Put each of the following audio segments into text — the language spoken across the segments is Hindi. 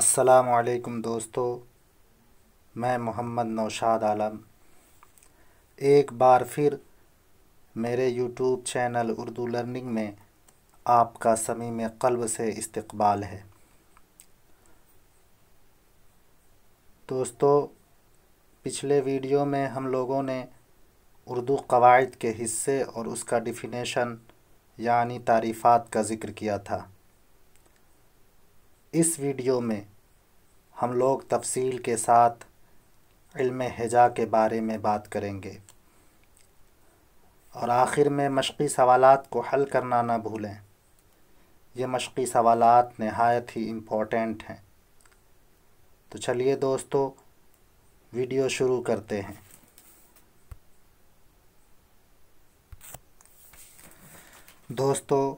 अस्सलामुअलैकुम दोस्तों, मैं मोहम्मद नौशाद आलम एक बार फिर मेरे यूट्यूब चैनल उर्दू लर्निंग में आपका समीम क़ल्ब से इस्तक़बाल है। दोस्तों, पिछले वीडियो में हम लोगों ने उर्दू क़वाइद के हिस्से और उसका डिफ़िनेशन यानी तारीफ़ात का ज़िक्र किया था। इस वीडियो में हम लोग तफ़सील के साथ इल्म हिजा के बारे में बात करेंगे और आखिर में मशक़ी सवालात को हल करना ना भूलें। ये मशक़ी सवालात नहायत ही इम्पोर्टेंट हैं। तो चलिए दोस्तों, वीडियो शुरू करते हैं। दोस्तों,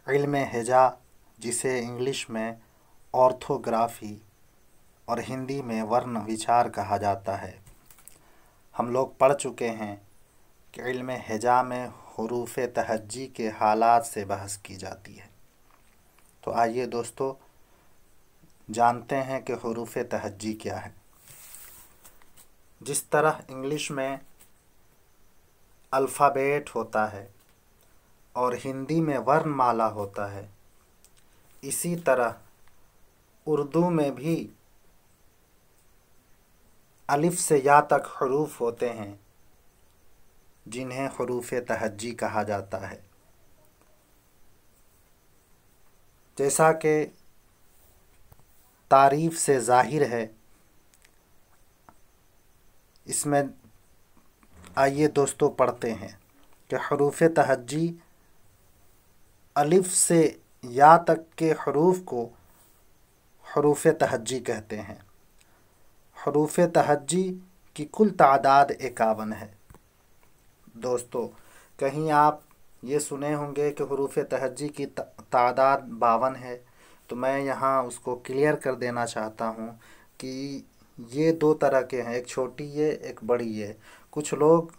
इल्म हिजा जिसे इंग्लिश में ऑर्थोग्राफ़ी और हिंदी में वर्ण विचार कहा जाता है, हम लोग पढ़ चुके हैं कि इल्म हिजा में हुरूफ़ तहज्जी के हालात से बहस की जाती है। तो आइए दोस्तों, जानते हैं कि हुरूफ़ तहज्जी क्या है। जिस तरह इंग्लिश में अल्फ़ाबेट होता है और हिंदी में वर्णमाला होता है, इसी तरह उर्दू में भी अलिफ से या तक हुरूफ होते हैं जिन्हें हुरूफ़ तहज्जी कहा जाता है। जैसा कि तारीफ़ से ज़ाहिर है, इसमें आइए दोस्तों पढ़ते हैं कि हुरूफ़ तहज्जी अलिफ से या तक के हुरूफ को हुरूफ़ तहज्जी कहते हैं। हुरूफ़ तहज्जी की कुल तादाद 51 है। दोस्तों, कहीं आप ये सुने होंगे कि हुरूफ़ तहज्जी की तादाद 52 है, तो मैं यहाँ उसको क्लियर कर देना चाहता हूँ कि ये दो तरह के हैं, एक छोटी ये, एक बड़ी ये। कुछ लोग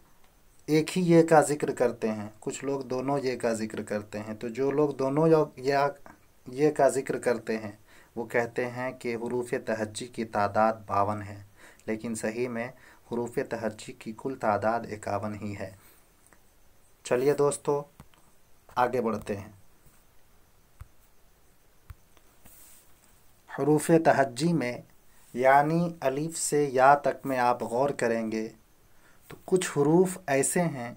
एक ही ये का ज़िक्र करते हैं, कुछ लोग दोनों ये का ज़िक्र करते हैं। तो जो लोग दोनों ये का ज़िक्र करते हैं वो कहते हैं कि हुरूफ़ तहज्जी की तादाद 52 है, लेकिन सही में हुरूफ़ तहज्जी की कुल तादाद 51 ही है। चलिए दोस्तों, आगे बढ़ते हैं। हुरूफ़ तहज्जी में यानी अलिफ से या तक में आप गौर करेंगे तो कुछ हुरूफ ऐसे हैं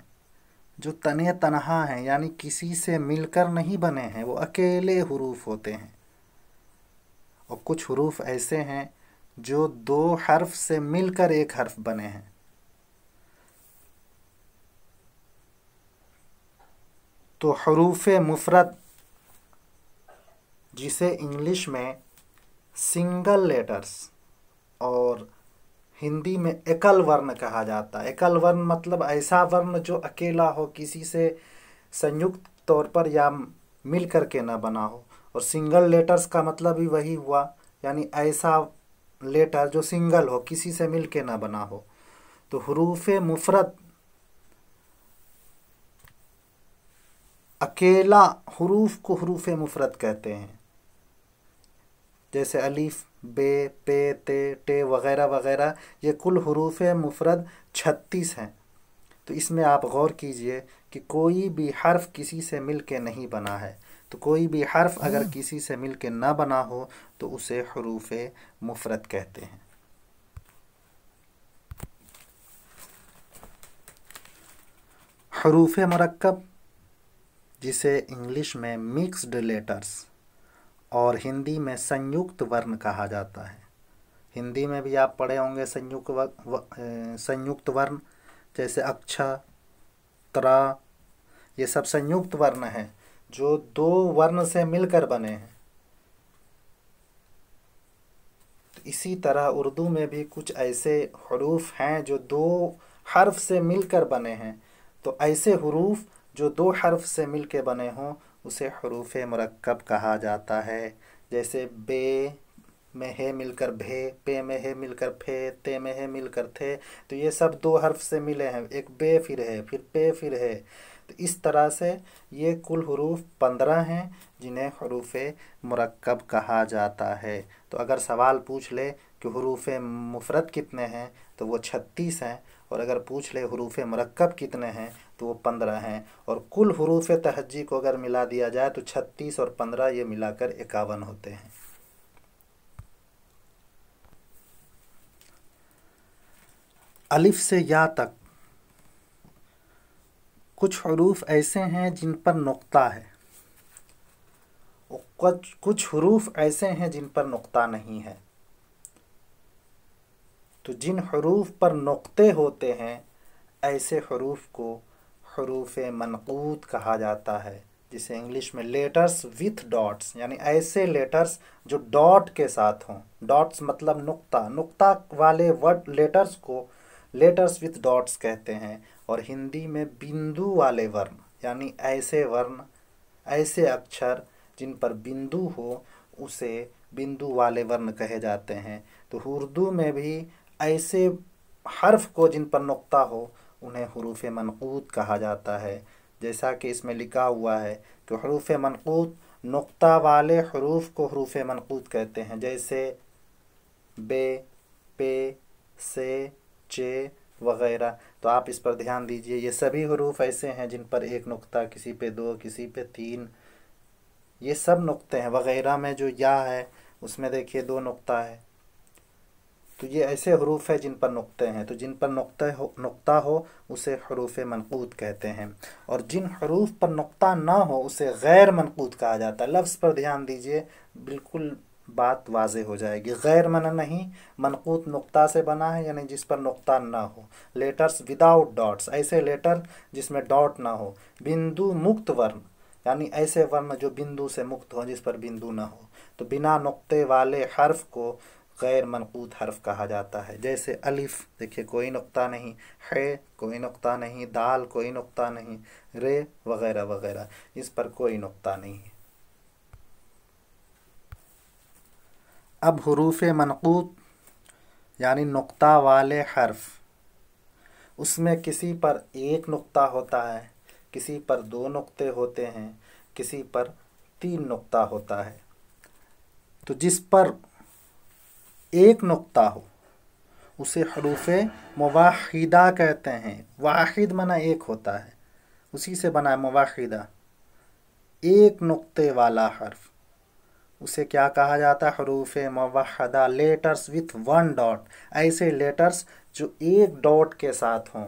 जो तने तनहा हैं, यानी किसी से मिलकर नहीं बने हैं, वो अकेले हुरूफ होते हैं। और कुछ हुरूफ ऐसे हैं जो दो हर्फ से मिलकर एक हर्फ बने हैं। तो हुरूफ मुफरद जिसे इंग्लिश में सिंगल लेटर्स और हिंदी में एकल वर्ण कहा जाता है। एकल वर्ण मतलब ऐसा वर्ण जो अकेला हो, किसी से संयुक्त तौर पर या मिल कर के ना बना हो। और सिंगल लेटर्स का मतलब भी वही हुआ, यानी ऐसा लेटर जो सिंगल हो, किसी से मिल के ना बना हो। तो हुरूफ मुफरद अकेला हुरूफ को हुरूफ मुफरद कहते हैं। जैसे अलीफ, बे, पे, ते, टे वगैरह वगैरह, ये कुल हुरूफ मुफरद 36 हैं। तो इसमें आप गौर कीजिए कि कोई भी हर्फ किसी से मिल के नहीं बना है। तो कोई भी हर्फ अगर किसी से मिल के ना बना हो तो उसे हुरूफ मुफरद कहते हैं। हुरूफ मुरक्कब जिसे इंग्लिश में मिक्स्ड लेटर्स और हिंदी में संयुक्त वर्ण कहा जाता है। हिंदी में भी आप पढ़े होंगे संयुक्त वर्ण, जैसे अक्षा, त्रा, ये सब संयुक्त वर्ण हैं जो दो वर्ण से मिलकर बने हैं। तो इसी तरह उर्दू में भी कुछ ऐसे हुरूफ हैं जो दो हर्फ से मिलकर बने हैं। तो ऐसे हुरूफ जो दो हर्फ से मिल के बने हों उसे हुरूफ मुरक्कब कहा जाता है। जैसे बे में है मिलकर भे, पे में है मिलकर फे, ते में है मिलकर थे। तो ये सब दो हर्फ से मिले हैं, एक बे फिर है, फिर पे फिर है। तो इस तरह से ये कुल हरूफ 15 हैं जिन्हें हरूफ मुरक्कब कहा जाता है। तो अगर सवाल पूछ ले कि हरूफ मुफरद कितने हैं तो वो 36 हैं, और अगर पूछ ले हरूफ मुरक्कब कितने हैं तो वो 15 हैं। और कुल हरूफ तहज्जी को अगर मिला दिया जाए तो 36 और 15 ये मिलाकर 51 होते हैं। अलिफ से या तक कुछ हरूफ ऐसे हैं जिन पर नुक्ता है, कुछ हरूफ ऐसे हैं जिन पर नुक्ता नहीं है। तो जिन हरूफ पर नुक्ते होते हैं ऐसे हरूफ को हरूफ मनक़ूत कहा जाता है, जिसे इंग्लिश में लेटर्स विथ डॉट्स, यानी ऐसे लेटर्स जो डॉट के साथ हों। डॉट्स मतलब नुक्ता, नुक्ता वाले वर्ड लेटर्स को लेटर्स विथ डॉट्स कहते हैं। और हिंदी में बिंदु वाले वर्ण, यानी ऐसे वर्ण, ऐसे अक्षर जिन पर बिंदु हो उसे बिंदु वाले वर्ण कहे जाते हैं। तो उर्दू में भी ऐसे हर्फ को जिन पर नुक्ता हो उन्हें हरूफ मनक़ूत कहा जाता है। जैसा कि इसमें लिखा हुआ है कि हरूफ मनक़ूत, नुक्ता वाले हरूफ को हरूफ मनक़ूत कहते हैं, जैसे बे, पे, से, चे वगैरह। तो आप इस पर ध्यान दीजिए, ये सभी हरूफ ऐसे हैं जिन पर एक नुक्ता, किसी पे दो, किसी पे तीन, ये सब नुक्ते हैं। वगैरह में जो या है उसमें देखिए 2 नुक्ता है। तो ये ऐसे हरूफ है जिन पर नुक्ते हैं। तो जिन पर नुक्ता हो उसे हरूफ मनक़ूत कहते हैं, और जिन हरूफ पर नुक्ता ना हो उसे गैर मनक़ूत कहा जाता है। लफ्ज़ पर ध्यान दीजिए, बिल्कुल बात वाज़े हो जाएगी। गैर मना नहीं, मनक़ूत नुक्ता से बना है, यानी जिस पर नुक्ता ना हो। लेटर्स विदाउट डॉट्स, ऐसे लेटर जिसमें डॉट ना हो। बिंदु मुक्त वर्ण, यानी ऐसे वर्ण जो बिंदु से मुक्त हो, जिस पर बिंदु ना हो। तो बिना नुक्ते वाले हर्फ को गैर मनक़ूत हर्फ कहा जाता है। जैसे अलिफ, देखिए कोई नुक्ता नहीं, है कोई नुक्ता नहीं, दाल कोई नुक्ता नहीं, रे वगैरह वगैरह, इस पर कोई नुक्ता नहीं है। अब हरूफ मनक़ूत यानी नुक्ता वाले हर्फ, उसमें किसी पर एक नुक्ता होता है, किसी पर 2 नुक्ते होते हैं, किसी पर 3 नुक्ता होता है। तो जिस पर एक नुक्ता हो उसे हरूफ मुवाहिदा कहते हैं। वाहिद मना एक होता है, उसी से बना है मुवाहिदा, एक नुक्ते वाला हर्फ, उसे क्या कहा जाता है? हरूफ मुवहदा, लेटर्स विथ 1 डॉट। ऐसे लेटर्स जो एक डॉट के साथ हों।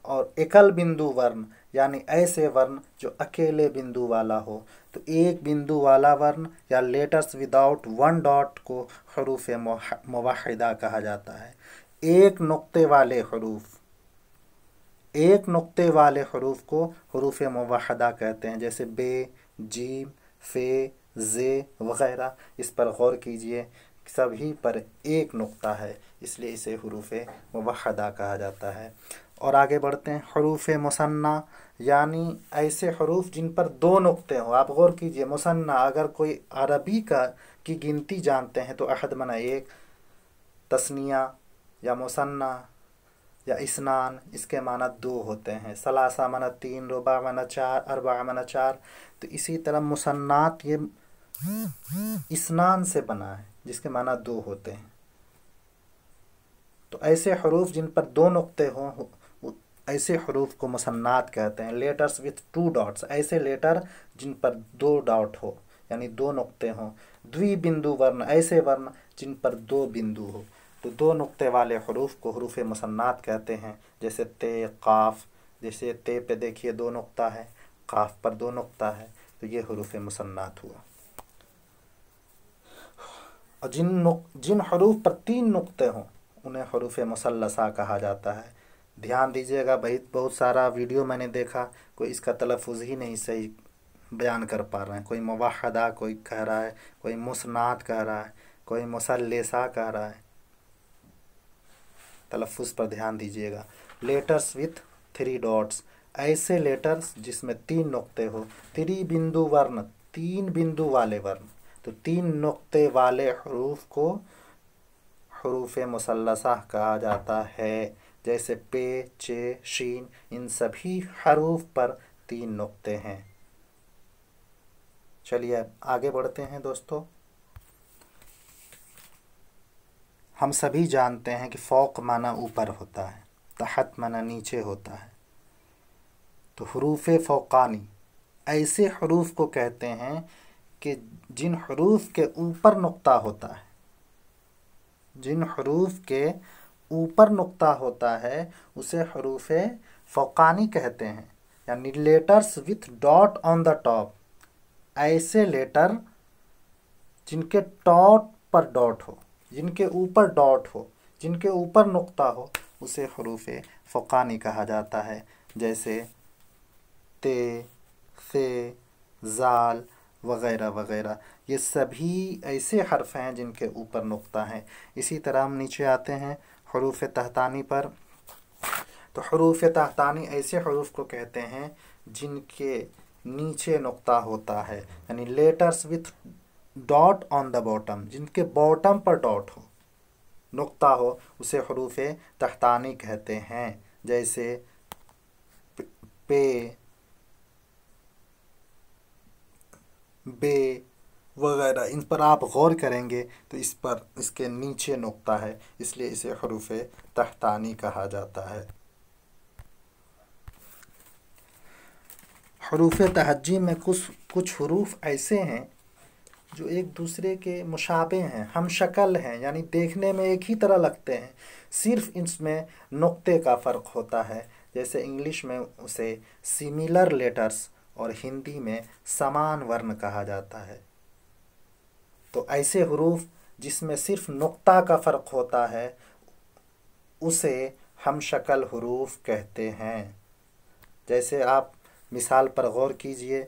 और एकल बिंदु वर्ण, यानी ऐसे वर्ण जो अकेले बिंदु वाला हो। तो एक बिंदु वाला वर्ण या लेटर्स विदाउट 1 डॉट को हरूफ मुवहदा कहा जाता है। एक नुक्ते वाले हरूफ, एक नुक्ते वाले हरूफ को हरूफ मुवहदा कहते हैं, जैसे बे, जीम, फे, जे वगैरह। इस पर गौर कीजिए, सभी पर एक नुक्ता है, इसलिए इसे हरूफ मुवहदा कहा जाता है। और आगे बढ़ते हैं, हरूफ मुसन्ना, यानी ऐसे हरूफ जिन पर 2 नुक्ते हों। आप गौर कीजिए, मुसन्ना, अगर कोई अरबी की गिनती जानते हैं तो अहद मना 1, तस्निया या मुसन्ना या इस्नान, इसके माना 2 होते हैं। सलासा मना 3, रुबा मना 4, अरबा मना 4। तो इसी तरह मुसन्नात ये इस्नान से बना है, जिसके माना 2 होते हैं। तो ऐसे हरूफ जिन पर 2 नुक्ते हों ऐसे हरूफ को मुसन्नात कहते हैं। लेटर्स विथ 2 डॉट्स, ऐसे लेटर जिन पर 2 डॉट हो, यानी 2 नुक्ते हों। द्विबिंदु वर्ण, ऐसे वर्ण जिन पर 2 बिंदु हो। तो 2 नुक्ते वाले हरूफ को हरूफ मुसन्नात कहते हैं, जैसे ते, काफ। जैसे ते पे देखिए 2 नुक्ता है, काफ पर 2 नुक्ता है, तो ये हरूफ मुसन्नात हुआ। और जिन हरूफ पर 3 नुक्ते हों उन्हें हरूफ मुसल्लसा कहा जाता है। ध्यान दीजिएगा भाई, बहुत सारा वीडियो मैंने देखा, कोई इसका तलफ़ुज़ ही नहीं सही बयान कर पा रहे हैं। कोई मुवहदा कोई कह रहा है, कोई मुसन्नात कह रहा है, कोई मुसल्लसा कह रहा है। तलफ़ुज़ पर ध्यान दीजिएगा। लेटर्स विथ 3 डॉट्स, ऐसे लेटर्स जिसमें 3 नुक्ते हो। त्रिबिंदु वर्ण, 3 बिंदु वाले वर्ण। तो 3 नुक्ते वाले हरूफ को हरूफ मुसल्लसा कहा जाता है। जैसे पे, चे, शीन, इन सभी हरूफ पर 3 नुक्ते हैं। चलिए अब आगे बढ़ते हैं दोस्तों। हम सभी जानते हैं कि फ़ौक़ माना ऊपर होता है, तहत माना नीचे होता है। तो हुरूफ़ फ़ौक़ानी ऐसे हरूफ को कहते हैं कि जिन हरूफ के ऊपर नुक्ता होता है, जिन हरूफ के ऊपर नुक्ता होता है उसे हरूफ फ़ौक़ानी कहते हैं, यानी letters with dot on the top. ऐसे लेटर जिनके टॉप पर डॉट हो, जिनके ऊपर डॉट हो, जिनके ऊपर नुक्ता हो, उसे हरूफ फ़ौक़ानी कहा जाता है। जैसे ते, से, ज़ाल वग़ैरह वग़ैरह, ये सभी ऐसे हर्फ हैं जिनके ऊपर नुक्ता है। इसी तरह हम नीचे आते हैं हरूफ तहतानी पर। तो हरूफ तहतानी ऐसे हरूफ को कहते हैं जिनके नीचे नुक्ता होता है, यानी letters with dot on the bottom, जिनके बॉटम पर डॉट हो, नुक्ता हो, उसे हरूफ तहतानी कहते हैं। जैसे पे, बे वगैरह, इन पर आप गौर करेंगे तो इस पर इसके नीचे नुक्ता है, इसलिए इसे हरूफ तहतानी कहा जाता है। हरूफ तहज्जी में कुछ हरूफ ऐसे हैं जो एक दूसरे के मुशाबे हैं, हम शक्ल हैं, यानी देखने में एक ही तरह लगते हैं, सिर्फ इसमें नुक्ते का फ़र्क होता है। जैसे इंग्लिश में उसे सिमिलर लेटर्स और हिंदी में समान वर्ण कहा जाता है। तो ऐसे हरूफ जिसमें सिर्फ नुक्ता का फ़र्क होता है उसे हम शक्ल हरूफ कहते हैं। जैसे आप मिसाल पर गौर कीजिए,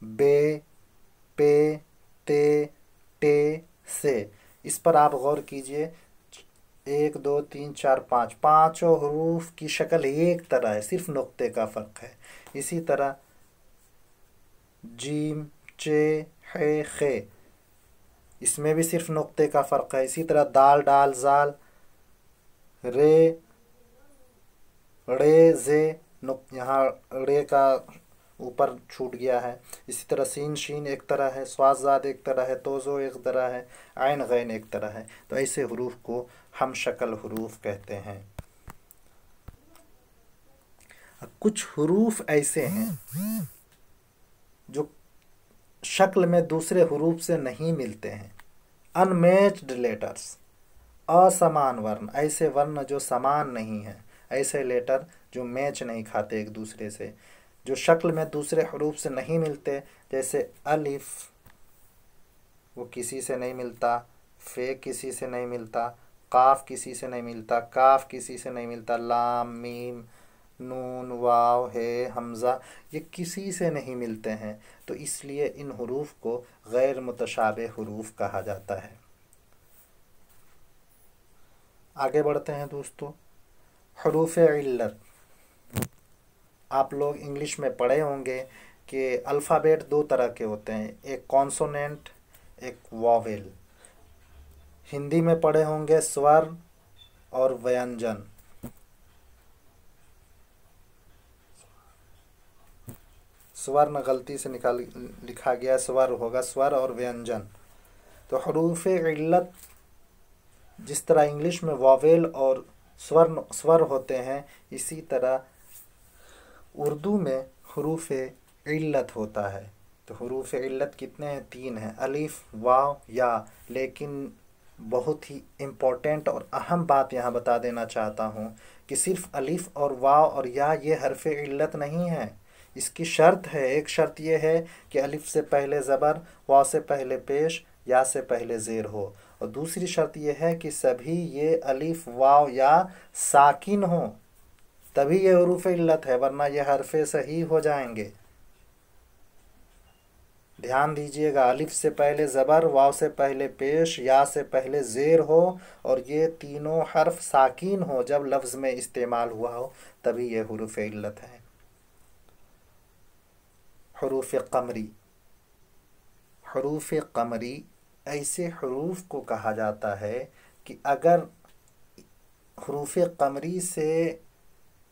बे, पे, ते, टे, से, इस पर आप गौर कीजिए। 1 2 3 4 5 पाँचों हरूफ की शक्ल एक तरह है, सिर्फ नुक्ते का फ़र्क है। इसी तरह जीम, चे, है, खे, इसमें भी सिर्फ नुक्ते का फ़र्क है। इसी तरह दाल, डाल, जाल, रे, रे, जे, यहाँ रे का ऊपर छूट गया है। इसी तरह सीन, शीन एक तरह है, स्वाज़ाद एक तरह है, तोज़ो एक तरह है, आइन, गैन एक तरह है। तो ऐसे हरूफ को हम शक्ल हरूफ कहते हैं। कुछ हरूफ ऐसे हैं जो शक्ल में दूसरे हरूफ से नहीं मिलते हैं, अनमैच्ड लेटर्स, असमान वर्ण, ऐसे वर्ण जो समान नहीं हैं, ऐसे लेटर जो मैच नहीं खाते एक दूसरे से, जो शक्ल में दूसरे हरूफ से नहीं मिलते। जैसे अलिफ, वो किसी से नहीं मिलता, फे किसी से नहीं मिलता, काफ किसी से नहीं मिलता, काफ किसी से नहीं मिलता, लाम, मीम, नून, वाव, हे, हमज़ा, ये किसी से नहीं मिलते हैं। तो इसलिए इन हरूफ को गैर मुतशाबे हरूफ कहा जाता है। आगे बढ़ते हैं दोस्तों। हरूफ इल्लत, आप लोग इंग्लिश में पढ़े होंगे कि अल्फ़ाबेट 2 तरह के होते हैं, एक कॉन्सोनेंट, एक वॉवेल। हिंदी में पढ़े होंगे स्वर और व्यंजन। स्वर्ण गलती से लिखा गया, स्वर होगा, स्वर और व्यंजन। तो हरूफ इल्लत जिस तरह इंग्लिश में वॉवेल और स्वर होते हैं, इसी तरह उर्दू में हरूफ इल्लत होता है। तो हरूफ इल्लत कितने हैं? 3 हैं, अलिफ, वाव, या। लेकिन बहुत ही इम्पोर्टेंट और अहम बात यहाँ बता देना चाहता हूँ कि सिर्फ अलिफ और वाव और या ये हरफ इल्लत नहीं है। इसकी शर्त है, एक शर्त ये है कि अलिफ से पहले ज़बर, वाव से पहले पेश, या से पहले ज़ेर हो। और दूसरी शर्त यह है कि सभी ये अलिफ, वाव, या साकिन हो, तभी ये हरूफ इल्लत है, वरना ये हरफे सही हो जाएंगे। ध्यान दीजिएगा, अलिफ से पहले ज़बर, वाव से पहले पेश, या से पहले ज़ेर हो और ये तीनों हर्फ साकिन हो जब लफ्ज़ में इस्तेमाल हुआ हो, तभी ये हरूफ इल्लत है। हरूफ क़मरी, हरूफ क़मरी ऐसे हरूफ को कहा जाता है कि अगर हरूफ क़मरी से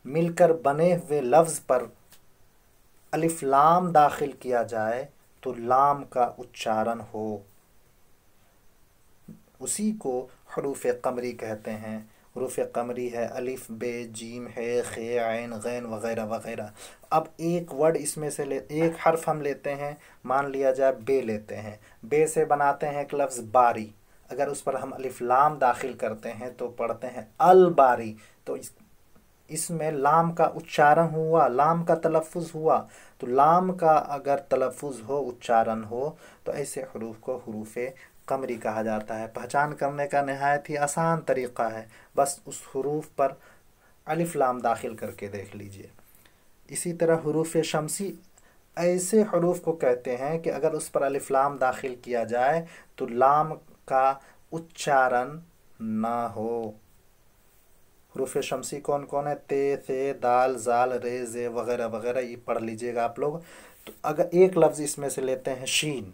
मिलकर बने हुए लफ्ज़ पर अलिफ लाम दाखिल किया जाए तो लाम का उच्चारण हो, उसी को हरूफ कमरी कहते हैं। हरूफ कमरी है अलिफ बे जीम है खे ऐन गैन वगैरह वगैरह। अब एक वर्ड इसमें से एक हर्फ हम लेते हैं, मान लिया जाए बे लेते हैं, बे से बनाते हैं एक लफ्ज़ बारी। अगर उस पर हम अलिफ लाम दाखिल करते हैं तो पढ़ते हैं अल बारी। तो इसमें लाम का उच्चारण हुआ, लाम का तलफ़ुज़ हुआ। तो लाम का अगर तलफ़ुज़ हो, उच्चारण हो, तो ऐसे हरूफ को हरूफ कमरी कहा जाता है। पहचान करने का नहायत ही आसान तरीक़ा है, बस उस हरूफ पर अलिफ लाम दाखिल करके देख लीजिए। इसी तरह हरूफ शमसी ऐसे हरूफ को कहते हैं कि अगर उस पर अलिफ लाम दाखिल किया जाए तो लाम का उच्चारण ना हो। हरूफ शमसी कौन कौन है? ते, से, दाल, जाल, रे, जे वगैरह वगैरह, ये पढ़ लीजिएगा आप लोग। तो अगर एक लफ्ज़ इसमें से लेते हैं शीन,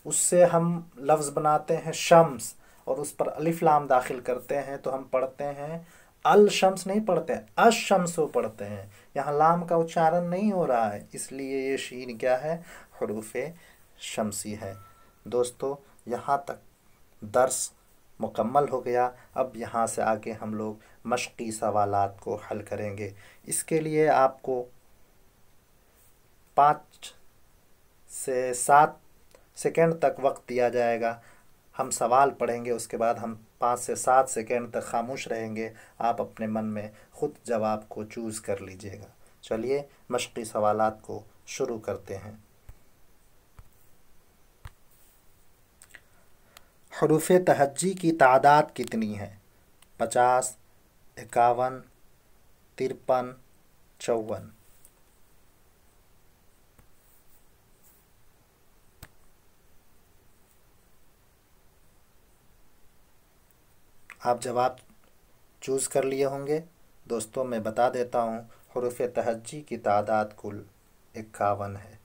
उससे हम लफ्ज़ बनाते हैं शम्स और उस पर अलिफ लाम दाखिल करते हैं तो हम पढ़ते हैं अल शम्स, नहीं पढ़ते हैं अशम्स पढ़ते हैं। यहाँ लाम का उच्चारण नहीं हो रहा है, इसलिए ये शीन क्या है? हरूफ शमसी है। दोस्तों, यहाँ तक दर्स मुकम्मल हो गया। अब यहाँ से आगे हम लोग मश्क़ी सवालात को हल करेंगे। इसके लिए आपको 5 से 7 सेकंड तक वक्त दिया जाएगा। हम सवाल पढ़ेंगे, उसके बाद हम 5 से 7 सेकंड तक खामोश रहेंगे। आप अपने मन में ख़ुद जवाब को चूज़ कर लीजिएगा। चलिए मश्क़ी सवालात को शुरू करते हैं। हरूफ तहज्जी की तादाद कितनी है? 50, 51, 53, 54। आप जवाब चूज़ कर लिए होंगे। दोस्तों, मैं बता देता हूँ, हरूफ तहज्जी की तादाद कुल 51 है।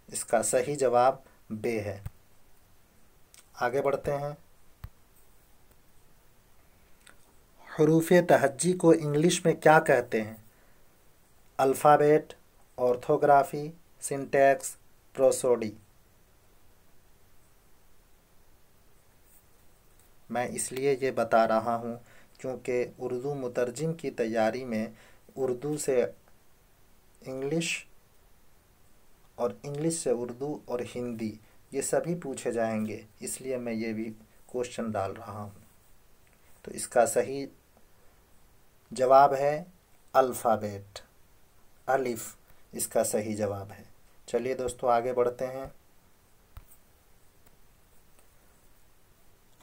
इसका सही जवाब बे है। आगे बढ़ते हैं। हरूफ तहज्जी को इंग्लिश में क्या कहते हैं? Alphabet, orthography, syntax, prosody. मैं इसलिए ये बता रहा हूँ क्योंकि उर्दू मुतरजिम की तैयारी में उर्दू से इंग्लिश और इंग्लिश से उर्दू और हिंदी ये सभी पूछे जाएंगे, इसलिए मैं ये भी क्वेश्चन डाल रहा हूँ। तो इसका सही जवाब है अल्फ़ाबेट, अलिफ इसका सही जवाब है। चलिए दोस्तों, आगे बढ़ते हैं।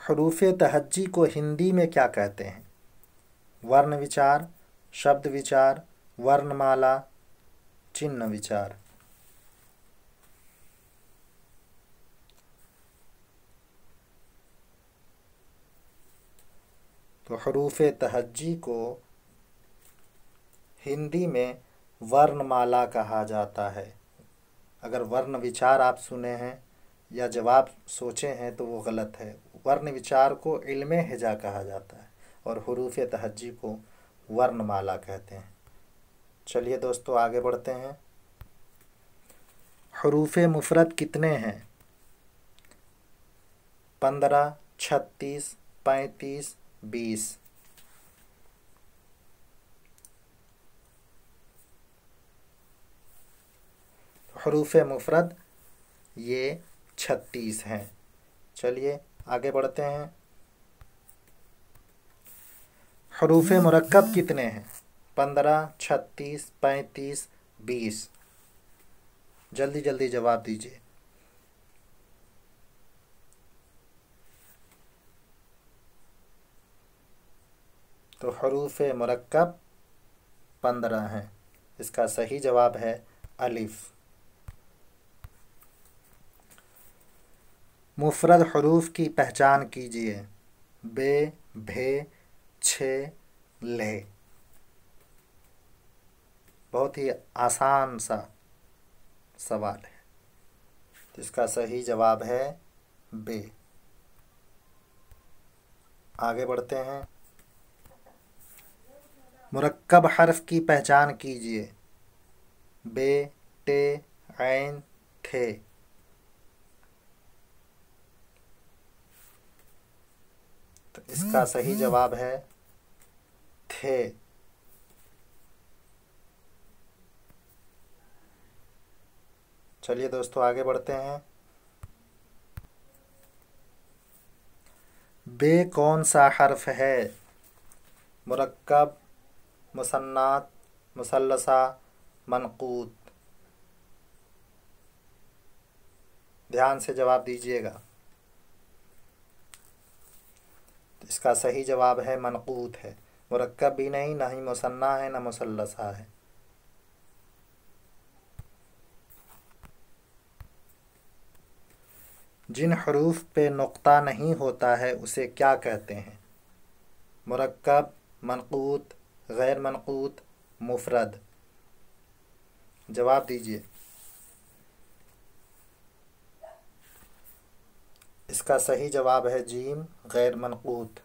हरूफ तहज्जी को हिंदी में क्या कहते हैं? वर्ण विचार, शब्द विचार, वर्णमाला, चिन्ह विचार। तो हरूफ तहज्जी को हिंदी में वर्णमाला कहा जाता है। अगर वर्ण विचार आप सुने हैं या जवाब सोचे हैं तो वो गलत है। वर्ण विचार को इल्मे हिजा कहा जाता है और हरूफ तहज्जी को वर्णमाला कहते हैं। चलिए दोस्तों, आगे बढ़ते हैं। हरूफ मुफरद कितने हैं? 15, 36, 35, 20। हरूफ मुफरद ये 36 हैं। चलिए आगे बढ़ते हैं। हरूफ मुरक्कब कितने हैं? 15, 36, 35, 20। जल्दी जल्दी जवाब दीजिए। तो हरूफ मुरक्कब 15 हैं। इसका सही जवाब है अलिफ। मुफरद हरूफ की पहचान कीजिए। बे, भे, छे, ले। बहुत ही आसान सा सवाल है। इसका सही जवाब है बे। आगे बढ़ते हैं। मुरक्कब हर्फ की पहचान कीजिए। बे, टे, ऐन, थे। तो इसका सही जवाब है थे। चलिए दोस्तों आगे बढ़ते हैं। बे कौन सा हर्फ है? मुरक्कब, मुसन्नात, मुसल्लसा, मनकूत। ध्यान से जवाब दीजिएगा। तो इसका सही जवाब है मनकूत है। मुरक्कब भी नहीं, ना ही मुसन्ना है, ना मुसल्लसा है। जिन हरूफ पे नुक्ता नहीं होता है उसे क्या कहते हैं? मुरक्कब, मनकूत, गैर मनकूत, मुफरद। जवाब दीजिए। इसका सही जवाब है जीम, गैर मनकूत।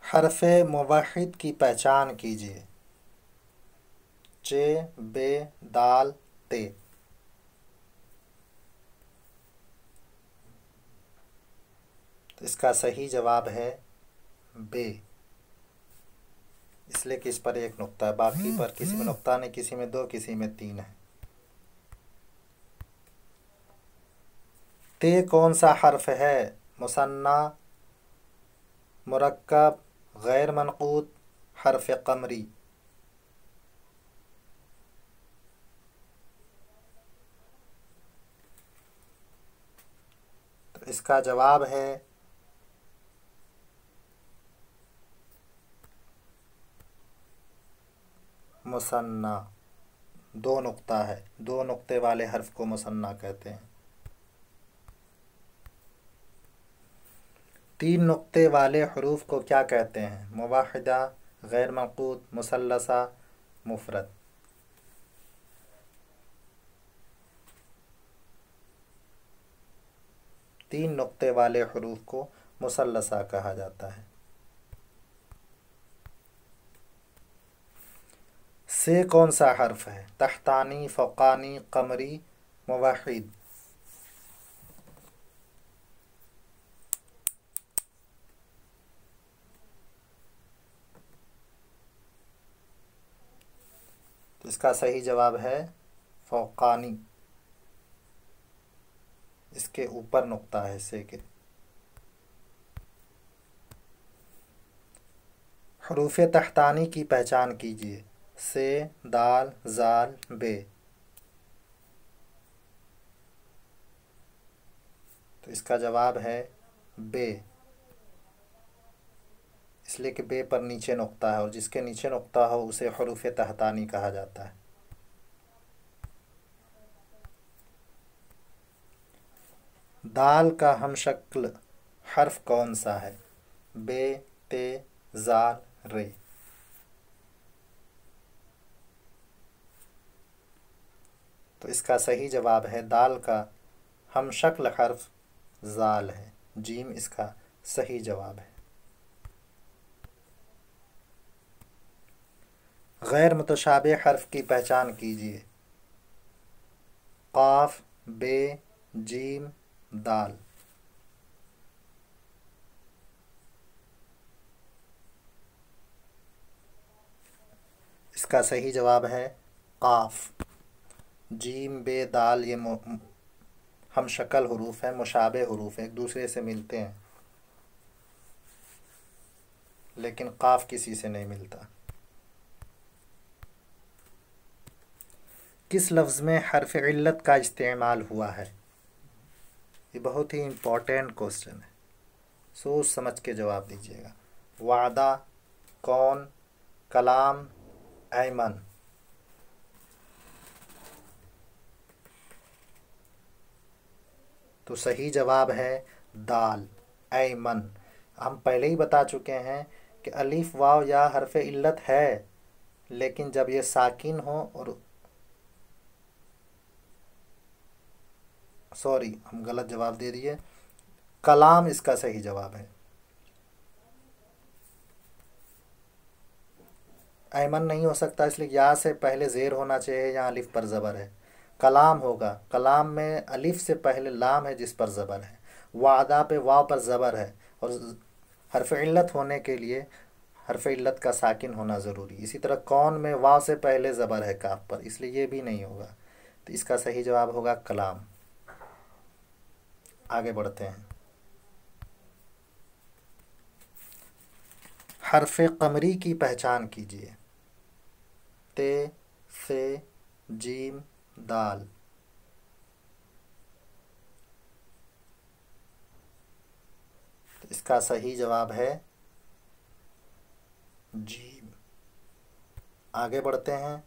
हरफ़े मुवहिद की पहचान कीजिए। चे, बे, दाल, ते। तो इसका सही जवाब है बे, इसलिए कि इस पर एक नुक्ता है, बाकी पर किसी में नुक्ता नहीं, किसी में 2, किसी में 3 है। ते कौन सा हर्फ है? मुसन्ना, मुरक्कब, गैर मनकूत, हर्फ कमरी। तो इसका जवाब है मुसन्ना। 2 नुक्ता है, 2 नुक्ते वाले हर्फ को मुसन्ना कहते हैं। 3 नुक्ते वाले हरूफ को क्या कहते हैं? मुवाहिदा, गैर मनकूत, मुसल्लसा, मुफरद। 3 नुक्ते वाले हरूफ को मुसल्लसा कहा जाता है। से कौन सा हर्फ है? तहतानी, फ़ौक़ानी, क़मरी, मुवाहिद। तो इसका सही जवाब है फ़ौक़ानी। इसके ऊपर नुक्ता है से के। हरूफ तहतानी की पहचान कीजिए। से, दाल, ज़ाल, बे। तो इसका जवाब है बे, इसलिए कि बे पर नीचे नुक्ता है और जिसके नीचे नुक्ता हो उसे हरूफ तहतानी कहा जाता है। दाल का हमशक्ल हर्फ कौन सा है? बे, ते, ज़ाल, रे। तो इसका सही जवाब है दाल का हमशक्ल हर्फ ज़ाल है। जीम इसका सही जवाब है। गैर मुतशाबे हर्फ की पहचान कीजिए। क़ाफ, बे, जीम, दाल। इसका सही जवाब है क़ाफ। जीम, बे, दाल ये हमशक्ल हरूफ हैं, मुशाबे हरूफ हैं, एक दूसरे से मिलते हैं, लेकिन क़ाफ किसी से नहीं मिलता। किस लफ्ज़ में हर्फ इल्लत का इस्तेमाल हुआ है? ये बहुत ही इम्पोर्टेंट क्वेश्चन है, सोच समझ के जवाब दीजिएगा। वादा, कौन, कलाम, ऐमन। तो सही जवाब है दाल, ऐमन। हम पहले ही बता चुके हैं कि अलिफ वाव या हर्फ इल्लत है, लेकिन जब ये साकिन हो और सॉरी हम गलत जवाब दे दिए। कलाम इसका सही जवाब है। ऐमन नहीं हो सकता, इसलिए या से पहले ज़ेर होना चाहिए, यहाँ अलिफ पर ज़बर है। कलाम होगा, कलाम में अलिफ से पहले लाम है जिस पर ज़बर है। वादा पे वाव पर ज़बर है, और हरफ इल्लत होने के लिए हरफ इल्लत का साकिन होना ज़रूरी। इसी तरह कौन में वाव से पहले ज़बर है काफ पर, इसलिए ये भी नहीं होगा। तो इसका सही जवाब होगा कलाम। आगे बढ़ते हैं। हरफ कमरी की पहचान कीजिए। ते, से, जीम, दाल। तो इसका सही जवाब है जीम। आगे बढ़ते हैं।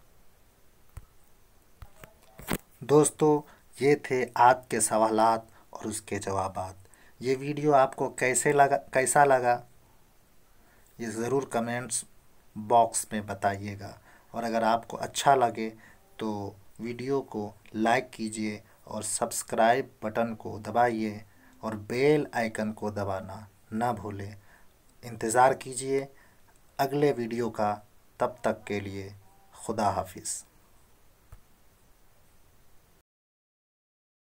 दोस्तों, ये थे आज के सवालात और उसके जवाबात। ये वीडियो आपको कैसा लगा ये ज़रूर कमेंट्स बॉक्स में बताइएगा। और अगर आपको अच्छा लगे तो वीडियो को लाइक कीजिए और सब्सक्राइब बटन को दबाइए और बेल आइकन को दबाना ना भूलें। इंतज़ार कीजिए अगले वीडियो का। तब तक के लिए खुदा हाफिज़।